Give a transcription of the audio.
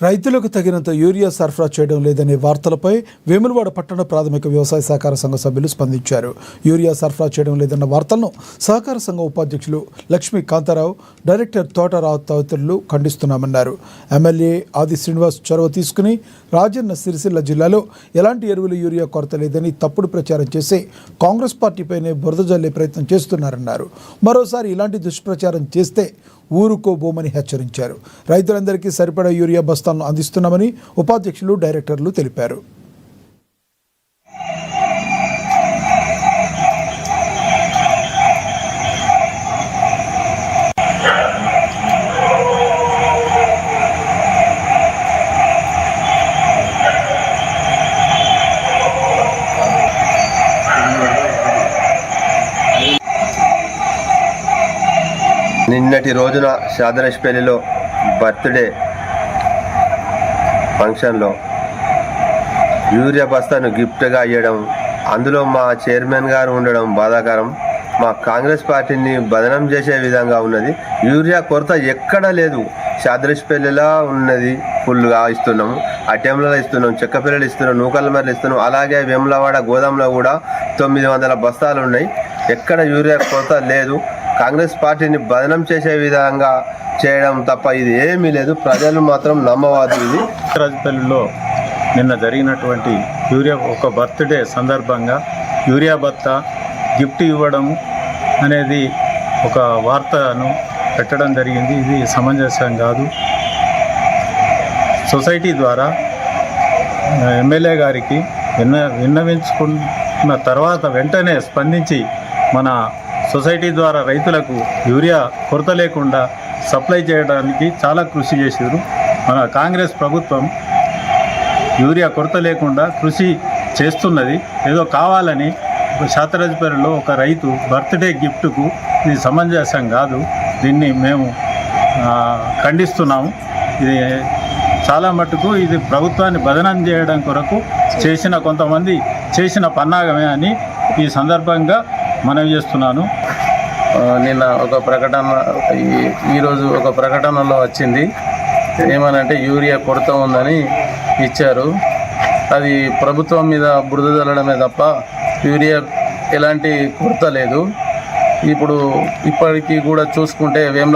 రైతులకు తగినంత యూరియా సరఫరా చేయడం లేదనే వార్తలపై వేములవాడ పట్టణ ప్రాథమిక వ్యవసాయ సహకార సంఘ సభ్యులు స్పందించారు. యూరియా సరఫరా చేయడం లేదన్న వార్తలను సహకార సంఘ ఉపాధ్యక్షులు లక్ష్మీ కాంతారావు, డైరెక్టర్ తోటరావు తదితరులు ఖండిస్తున్నామన్నారు. ఎమ్మెల్యే ఆది శ్రీనివాస్ చొరవ తీసుకుని రాజన్న సిరిసిల్ల జిల్లాలో ఎలాంటి ఎరువులు యూరియా కొరత లేదని తప్పుడు ప్రచారం చేసి కాంగ్రెస్ పార్టీపైనే బురద జల్లే ప్రయత్నం చేస్తున్నారన్నారు. మరోసారి ఇలాంటి దుష్ప్రచారం చేస్తే ఊరుకోబోమని హెచ్చరించారు. రైతులందరికీ సరిపడా యూరియా బస్తాలను అందిస్తున్నామని ఉపాధ్యక్షులు, డైరెక్టర్లు తెలిపారు. నిన్నటి రోజున షాదనష్పల్లిలో బర్త్డే ఫంక్షన్లో యూరియా బస్తాను గిఫ్ట్గా ఇవ్వడం, అందులో మా చైర్మన్ గారు ఉండడం బాధాకరం. మా కాంగ్రెస్ పార్టీని బదనం చేసే విధంగా ఉన్నది. యూరియా కొరత ఎక్కడా లేదు. షాదనష్పల్లిలో ఉన్నది, ఫుల్గా ఇస్తున్నాము. అటెంలలో ఇస్తున్నాం, చెక్కపిల్లలు ఇస్తున్నాం, నూకలమర్లు ఇస్తున్నాం. అలాగే వేములవాడ గోదాంలో కూడా 900 బస్తాలు ఉన్నాయి. ఎక్కడ యూరియా కొరత లేదు. కాంగ్రెస్ పార్టీని బదనం చేసే విధంగా చేయడం తప్ప ఇది ఏమీ లేదు. ప్రజలు మాత్రం నమ్మవాదు. ఇది రాజపల్లిలో నిన్న జరిగినటువంటి యూరియా ఒక బర్త్డే సందర్భంగా యూరియా బత్తా గిఫ్ట్ ఇవ్వడం అనేది ఒక వార్తను పెట్టడం జరిగింది. ఇది సమంజసం కాదు. సొసైటీ ద్వారా ఎమ్మెల్యే గారికి విన్నవించుకున్న తర్వాత వెంటనే స్పందించి మన సొసైటీ ద్వారా రైతులకు యూరియా కొరత లేకుండా సప్లై చేయడానికి చాలా కృషి చేశారు. మన కాంగ్రెస్ ప్రభుత్వం యూరియా కొరత లేకుండా కృషి చేస్తున్నది. ఏదో కావాలని శాతరాజపల్లిలో ఒక రైతు బర్త్డే గిఫ్ట్కు ఇది సమంజసం కాదు. దీన్ని మేము ఖండిస్తున్నాము. ఇది చాలా మటుకు ఇది ప్రభుత్వాన్ని బదనం చేయడం కొరకు కొంతమంది చేసిన పన్నాగమే అని ఈ సందర్భంగా మనవి చేస్తున్నాను. నిన్న ఒక ప్రకటన, ఈరోజు ఒక ప్రకటనలో వచ్చింది. ఏమనంటే యూరియా కొరత ఉందని ఇచ్చారు. అది ప్రభుత్వం మీద బురద జల్లడమే తప్ప యూరియా ఎలాంటి కొరత లేదు. ఇప్పటికీ కూడా చూసుకుంటే